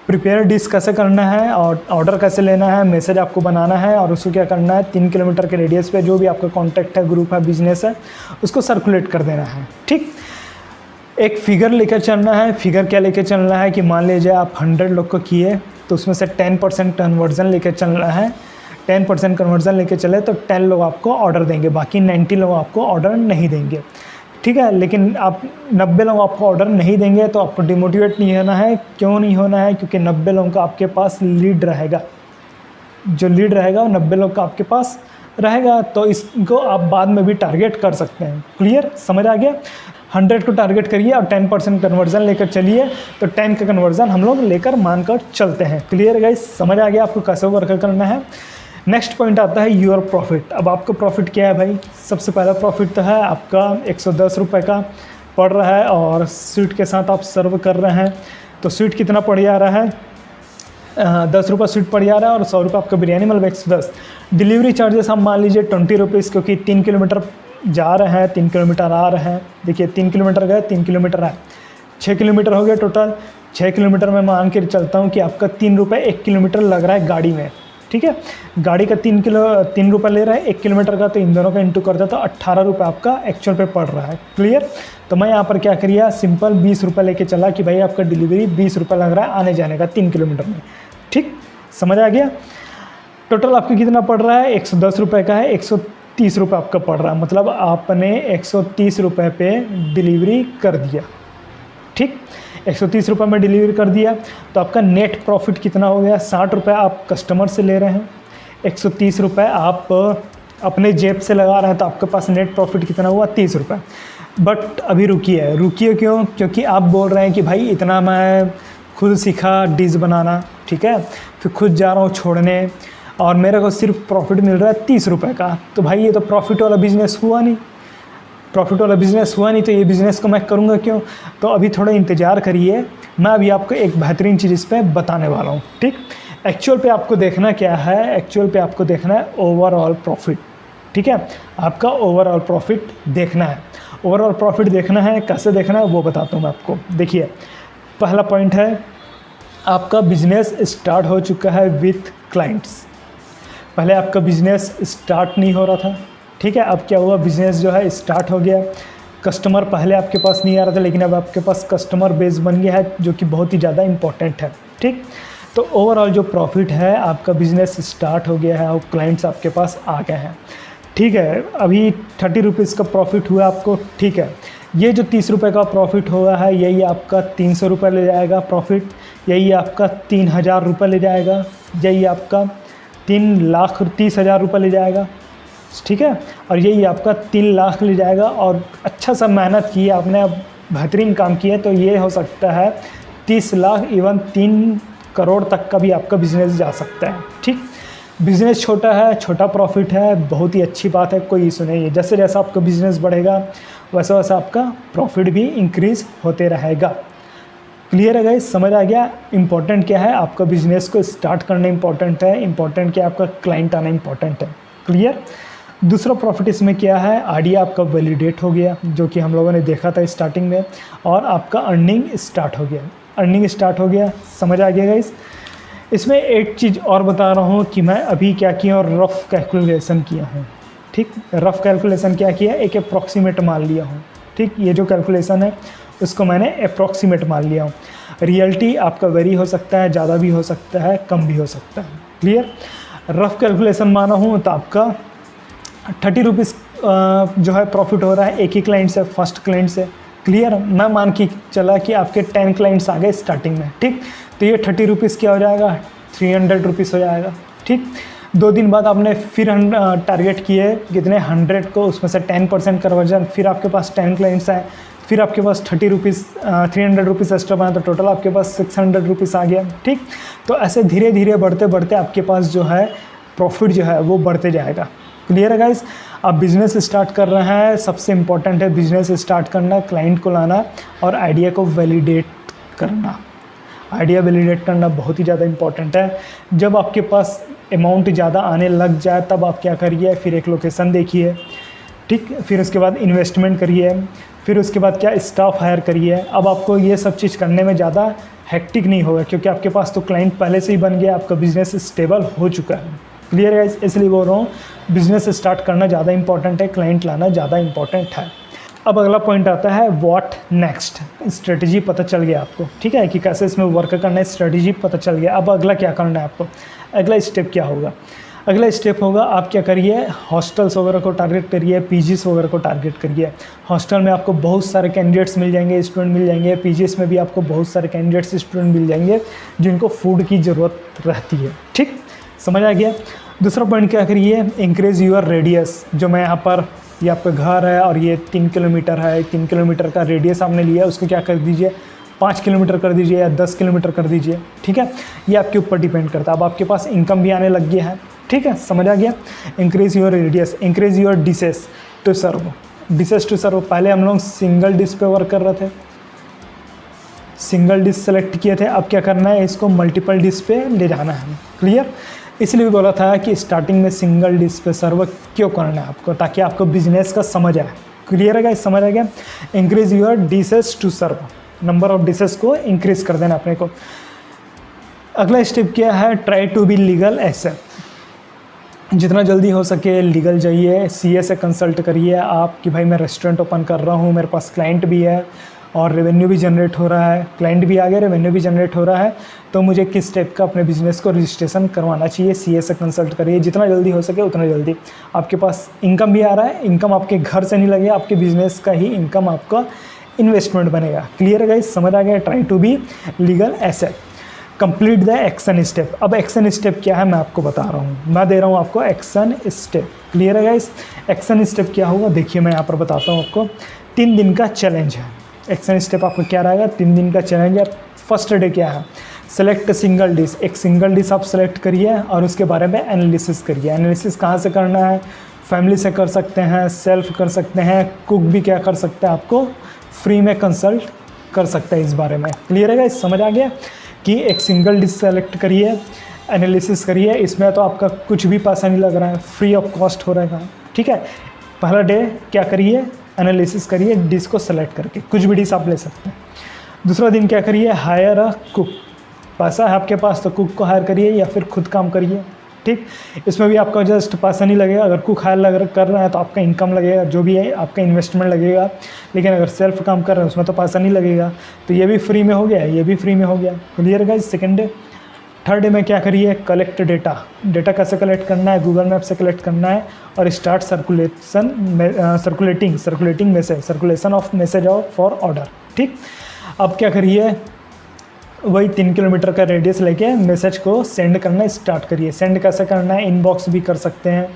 प्रिपेयर डिश कैसे करना है और ऑर्डर कैसे लेना है, मैसेज आपको बनाना है और उसको क्या करना है, 3 किलोमीटर के रेडियस पे जो भी आपका कॉन्टैक्ट है, ग्रुप है, बिजनेस है, उसको सर्कुलेट कर देना है। ठीक, एक फिगर लेकर चलना है। फिगर क्या लेकर चलना है कि मान लीजिए आप 100 लोग को किए, तो उसमें से 10% कन्वर्जन लेकर चलना है। 10% कन्वर्जन लेकर चले तो 10 लोग आपको ऑर्डर देंगे, बाकी 90 लोग आपको ऑर्डर नहीं देंगे। ठीक है, लेकिन आप 90 लोग आपको ऑर्डर नहीं देंगे तो आपको डिमोटिवेट नहीं होना है। क्यों नहीं होना है? क्योंकि 90 लोगों का आपके पास लीड रहेगा, जो लीड रहेगा वो 90 लोग का आपके पास रहेगा, तो इसको आप बाद में भी टारगेट कर सकते हैं। क्लियर? समझ आ गया? 100 को टारगेट करिए और 10% कन्वर्जन लेकर चलिए, तो 10 का कन्वर्जन हम लोग लेकर मानकर चलते हैं। Clear guys? समझ आ गया आपको कैसे वर्क करना है। नेक्स्ट पॉइंट आता है योर प्रॉफिट। अब आपका प्रॉफिट क्या है भाई? सबसे पहला प्रॉफिट तो है आपका 110 रुपये का पड़ रहा है और स्वीट के साथ आप सर्व कर रहे हैं, तो स्वीट कितना पड़ जा रहा है? 10 रुपये स्वीट पड़ जा रहा है और 100 रुपये आपका बिरयानी, मतलब 110। डिलीवरी चार्जेस हम मान लीजिए 20 रुपीज़, क्योंकि 3 किलोमीटर जा रहे हैं, 3 किलोमीटर आ रहे हैं। देखिए 3 किलोमीटर गए, 3 किलोमीटर आए, 6 किलोमीटर हो गया टोटल। 6 किलोमीटर में मान के चलता हूँ कि आपका 3 रुपये 1 किलोमीटर लग रहा है गाड़ी में। ठीक है, गाड़ी का 3 रुपये ले रहा है 1 किलोमीटर का, तो इन दोनों का इंटू कर देता तो 18 रुपये आपका एक्चुअल पे पड़ रहा है। क्लियर? तो मैं यहाँ पर क्या करिए, सिंपल 20 रुपये लेके चला कि भाई आपका डिलीवरी 20 रुपये लग रहा है आने जाने का 3 किलोमीटर में। ठीक, समझ आ गया? टोटल आपका कितना पड़ रहा है? 110 रुपये का है, 130 रुपये आपका पड़ रहा है, मतलब आपने 130 रुपये पे डिलीवरी कर दिया। ठीक, 130 रुपये में डिलीवरी कर दिया, तो आपका नेट प्रॉफिट कितना हो गया? 60 रुपये आप कस्टमर से ले रहे हैं, 130 रुपये आप अपने जेब से लगा रहे हैं, तो आपके पास नेट प्रॉफिट कितना हुआ? 30 रुपये। बट अभी रुकिए क्यों? क्योंकि आप बोल रहे हैं कि भाई इतना मैं खुद सीखा डिश बनाना, ठीक है, फिर खुद जा रहा हूँ छोड़ने और मेरे को सिर्फ प्रॉफिट मिल रहा है 30 रुपये का, तो भाई ये तो प्रॉफिट वाला बिज़नेस हुआ नहीं। प्रॉफिट वाला बिज़नेस हुआ नहीं तो ये बिज़नेस को मैं करूँगा क्यों? तो अभी थोड़ा इंतज़ार करिए, मैं अभी आपको एक बेहतरीन चीज़ इस पर बताने वाला हूँ। ठीक, एक्चुअल पे आपको देखना क्या है? एक्चुअल पे आपको देखना है ओवरऑल प्रॉफिट। ठीक है, आपका ओवरऑल प्रॉफिट देखना है। ओवरऑल प्रॉफिट देखना है, कैसे देखना है वो बताता हूँ मैं आपको। देखिए, पहला पॉइंट है आपका बिजनेस स्टार्ट हो चुका है विथ क्लाइंट्स। पहले आपका बिज़नेस स्टार्ट नहीं हो रहा था, ठीक है, अब क्या हुआ, बिज़नेस जो है स्टार्ट हो गया। कस्टमर पहले आपके पास नहीं आ रहा था, लेकिन अब आपके पास कस्टमर बेस बन गया है, जो कि बहुत ही ज़्यादा इम्पोर्टेंट है। ठीक, तो ओवरऑल जो प्रॉफिट है, आपका बिज़नेस स्टार्ट हो गया है और क्लाइंट्स आपके पास आ गए हैं। ठीक है, अभी 30 रुपीज़ का प्रॉफिट हुआ आपको। ठीक है, ये जो 30 रुपये का प्रॉफिट हुआ है, यही आपका 300 रुपये ले जाएगा प्रॉफिट, यही आपका 3000 रुपये ले जाएगा, यही आपका 3,30,000 रुपये ले जाएगा। ठीक है, और यही आपका 3 लाख ले जाएगा। और अच्छा सा मेहनत की आपने, बेहतरीन काम किया, तो ये हो सकता है 30 लाख, इवन 3 करोड़ तक का भी आपका बिजनेस जा सकता है। ठीक, बिजनेस छोटा है, छोटा प्रॉफिट है, बहुत ही अच्छी बात है, कोई इशू नहीं है। जैसे जैसा आपका बिजनेस बढ़ेगा वैसा वैसा आपका प्रॉफिट भी इंक्रीज़ होते रहेगा। क्लियर है गाइस, समझ आ गया। इंपॉर्टेंट क्या है, आपका बिजनेस को स्टार्ट करना इंपॉर्टेंट है, इंपॉर्टेंट क्या है, आपका क्लाइंट आना इंपॉर्टेंट है। क्लियर। दूसरा प्रॉफिट इसमें क्या है, आइडिया आपका वैलिडेट हो गया, जो कि हम लोगों ने देखा था स्टार्टिंग में, और आपका अर्निंग स्टार्ट हो गया, अर्निंग स्टार्ट हो गया। समझ आ गया गाइस। इसमें एक चीज़ और बता रहा हूँ कि मैं अभी क्या किया और रफ़ कैलकुलेशन किया हूँ। ठीक, रफ़ कैलकुलेशन क्या किया, एक अप्रॉक्सीमेट मान लिया हूँ। ठीक, ये जो कैलकुलेशन है उसको मैंने अप्रॉक्सीमेट मान लिया हूँ। रियलिटी आपका वेरी हो सकता है, ज़्यादा भी हो सकता है, कम भी हो सकता है। क्लियर। रफ़ कैलकुलेशन माना हूँ तो आपका 30 रुपीज़ जो है प्रॉफिट हो रहा है एक ही क्लाइंट से, फर्स्ट क्लाइंट से। क्लियर। मैं मान के चला कि आपके 10 क्लाइंट्स आ गए स्टार्टिंग में। ठीक, तो ये 30 रुपीज़ क्या हो जाएगा, 300 रुपीज़ हो जाएगा। ठीक, 2 दिन बाद आपने फिर टारगेट किए कितने, 100 को, उसमें से 10% कन्वर्जन, फिर आपके पास 10 क्लाइंट्स आए, फिर आपके पास 30 रुपीज़ 300 रुपीज़ एक्स्ट्रा बना, तो टोटल आपके पास 600 रुपीज़ आ गया। ठीक, तो ऐसे धीरे धीरे बढ़ते बढ़ते आपके पास जो है प्रॉफिट जो है वो बढ़ते जाएगा। क्लियर है गाइस। आप बिज़नेस स्टार्ट कर रहे हैं, सबसे इम्पॉर्टेंट है बिज़नेस स्टार्ट करना, क्लाइंट को लाना और आइडिया को वैलिडेट करना। आइडिया वैलिडेट करना बहुत ही ज़्यादा इम्पॉर्टेंट है। जब आपके पास अमाउंट ज़्यादा आने लग जाए तब आप क्या करिए, फिर एक लोकेशन देखिए। ठीक, फिर उसके बाद इन्वेस्टमेंट करिए, फिर उसके बाद क्या स्टाफ हायर करिए। अब आपको ये सब चीज़ करने में ज़्यादा हेक्टिक नहीं होगा, क्योंकि आपके पास तो क्लाइंट पहले से ही बन गया, आपका बिज़नेस स्टेबल हो चुका है। क्लियर है, इसलिए बोल रहा हूँ बिज़नेस स्टार्ट करना ज़्यादा इंपॉर्टेंट है, क्लाइंट लाना ज़्यादा इंपॉर्टेंट है। अब अगला पॉइंट आता है व्हाट नेक्स्ट। स्ट्रेटजी पता चल गया आपको, ठीक है, कि कैसे इसमें वर्क करना है, स्ट्रेटजी पता चल गया। अब अगला क्या करना है आपको, अगला स्टेप क्या होगा। अगला स्टेप होगा आप क्या करिए, हॉस्टल्स वगैरह को टारगेट करिए, पीजीज़ वगैरह को टारगेट करिए। हॉस्टल में आपको बहुत सारे कैंडिडेट्स मिल जाएंगे, स्टूडेंट मिल जाएंगे। पीजीज़ में भी आपको बहुत सारे कैंडिडेट्स स्टूडेंट मिल जाएंगे जिनको फूड की ज़रूरत रहती है। ठीक, समझ आ गया। दूसरा पॉइंट क्या करिए, इंक्रीज़ यूर रेडियस। जो मैं यहाँ पर, ये आपका घर है और ये 3 किलोमीटर है, 3 किलोमीटर का रेडियस आपने लिया, उसको क्या कर दीजिए, 5 किलोमीटर कर दीजिए या 10 किलोमीटर कर दीजिए। ठीक है, ये आपके ऊपर डिपेंड करता है। अब आपके पास इनकम भी आने लग गया है। ठीक है, समझ आ गया। Increase your radius, increase your dishes to serve. Dishes to serve, पहले हम लोग सिंगल डिश पे वर्क कर रहे थे, सिंगल डिश सेलेक्ट किए थे। अब क्या करना है, इसको मल्टीपल डिश पे ले जाना है। क्लियर। इसलिए बोला था कि स्टार्टिंग में सिंगल डिश पे सर्व क्यों करना है आपको, ताकि आपको बिजनेस का समझ आए। क्लियर है गाइस, समझ आ गया। Increase your dishes to serve, number of dishes को इंक्रीज कर देना अपने को। अगला स्टेप क्या है, try to be legal asset. जितना जल्दी हो सके लीगल जाइए, सीए से कंसल्ट करिए आप कि भाई मैं रेस्टोरेंट ओपन कर रहा हूँ, मेरे पास क्लाइंट भी है और रेवेन्यू भी जनरेट हो रहा है, क्लाइंट भी आ गया, रेवेन्यू भी जनरेट हो रहा है, तो मुझे किस टाइप का अपने बिजनेस को रजिस्ट्रेशन करवाना चाहिए। सीए से कंसल्ट करिए, जितना जल्दी हो सके उतना जल्दी। आपके पास इनकम भी आ रहा है, इनकम आपके घर से नहीं लगेगा, आपके बिजनेस का ही इनकम आपका इन्वेस्टमेंट बनेगा। क्लियर है गाइस, समझ आ गया। Try to be legal asset. Complete the action step. अब एक्शन स्टेप क्या है मैं आपको बता रहा हूँ, मैं दे रहा हूँ आपको एक्शन स्टेप। क्लियर है गाइस। एक्शन स्टेप क्या होगा, देखिए मैं यहाँ पर बताता हूँ आपको। 3 दिन का चैलेंज है। एक्शन स्टेप आपको क्या रहेगा, 3 दिन का चैलेंज है। फर्स्ट डे क्या है, सेलेक्ट सिंगल डिश। एक सिंगल डिश आप सेलेक्ट करिए और उसके बारे में एनालिसिस करिए। एनालिसिस कहाँ से करना है, फैमिली से कर सकते हैं, सेल्फ कर सकते हैं, कुक भी क्या कर सकते हैं, आपको फ्री में कंसल्ट कर सकते हैं इस बारे में। क्लियर है गाइस, समझ आ गया कि एक सिंगल डिश सेलेक्ट करिए, एनालिसिस करिए। इसमें तो आपका कुछ भी पैसा नहीं लग रहा है, फ्री ऑफ कॉस्ट हो रहा है। ठीक है, पहला डे क्या करिए, एनालिसिस करिए डिश को सेलेक्ट करके, कुछ भी डिश आप ले सकते हैं। दूसरा दिन क्या करिए, हायर अ कुक। पैसा है आपके पास तो कुक को हायर करिए या फिर खुद काम करिए। ठीक, इसमें भी आपका जस्ट पैसा नहीं लगेगा। अगर कुक हायर कर रहा है तो आपका इनकम लगेगा, जो भी है आपका इन्वेस्टमेंट लगेगा। लेकिन अगर सेल्फ काम कर रहे हैं उसमें तो पैसा नहीं लगेगा, तो ये भी फ्री में हो गया, ये भी फ्री में हो गया। Clear guys. Second day, third day में क्या करिए, कलेक्ट डेटा। डेटा कैसे कलेक्ट करना है, गूगल मैप से कलेक्ट करना है और start circulating message, circulation of message for order. ठीक, अब क्या करिए, वही 3 किलोमीटर का रेडियस लेके मैसेज को सेंड करना स्टार्ट करिए। सेंड कैसे करना है, इनबॉक्स भी कर सकते हैं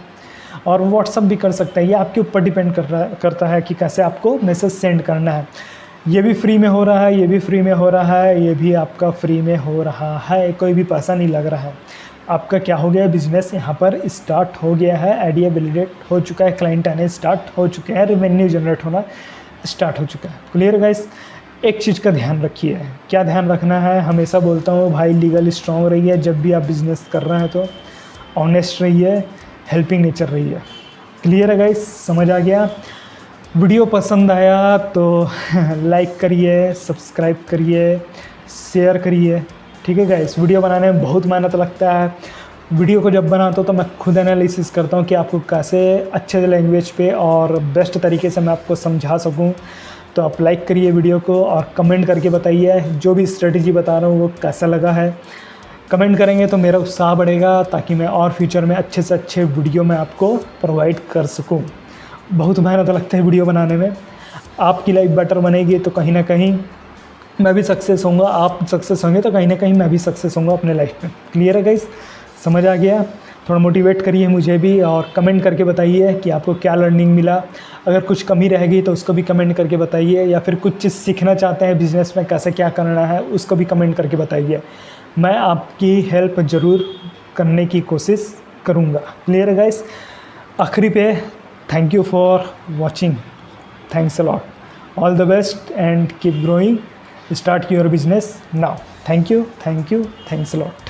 और व्हाट्सअप भी कर सकते हैं, ये आपके ऊपर डिपेंड करता है कि कैसे आपको मैसेज सेंड करना है। ये भी फ्री में हो रहा है, ये भी फ्री में हो रहा है, ये भी आपका फ्री में हो रहा है, कोई भी पैसा नहीं लग रहा है। आपका क्या हो गया है, बिजनेस यहाँ पर स्टार्ट हो गया है, आइडिया वैलिडेट हो चुका है, क्लाइंट आने स्टार्ट हो चुके हैं, रेवेन्यू जनरेट होना स्टार्ट हो चुका है। Clear guys? एक चीज़ का ध्यान रखिए। क्या ध्यान रखना है? हमेशा बोलता हूँ भाई, लीगल स्ट्रॉन्ग रहिए, जब भी आप बिज़नेस कर रहे हैं तो ऑनेस्ट रहिए, हेल्पिंग नेचर रहिए। क्लियर है गाइस? समझ आ गया? वीडियो पसंद आया तो लाइक करिए, सब्सक्राइब करिए, शेयर करिए। ठीक है गाइस? वीडियो बनाने में बहुत मेहनत लगता है। वीडियो को जब बनाता हूँ तो मैं खुद एनालिसिस करता हूँ कि आपको कैसे अच्छे लैंग्वेज पे और बेस्ट तरीके से मैं आपको समझा सकूँ। तो आप लाइक करिए वीडियो को और कमेंट करके बताइए जो भी स्ट्रेटजी बता रहा हूँ वो कैसा लगा है। कमेंट करेंगे तो मेरा उत्साह बढ़ेगा, ताकि मैं और फ्यूचर में अच्छे से अच्छे वीडियो मैं आपको प्रोवाइड कर सकूँ। बहुत मेहनत लगता है वीडियो बनाने में। आपकी लाइफ बेटर बनेगी तो कहीं ना कहीं मैं भी सक्सेस होऊंगा, आप सक्सेस होंगे तो कहीं ना कहीं मैं भी सक्सेस होऊंगा अपने लाइफ में। क्लियर है गाइस? समझ आ गया? थोड़ा मोटिवेट करिए मुझे भी और कमेंट करके बताइए कि आपको क्या लर्निंग मिला। अगर कुछ कमी रहेगी तो उसको भी कमेंट करके बताइए, या फिर कुछ चीज़ सीखना चाहते हैं बिज़नेस में कैसे क्या करना है उसको भी कमेंट करके बताइए। मैं आपकी हेल्प ज़रूर करने की कोशिश करूँगा। क्लियर है गाइस? आखिरी पे thank you for watching. Thanks a lot. All the best and keep growing. Start your business now. Thank you. Thanks a lot.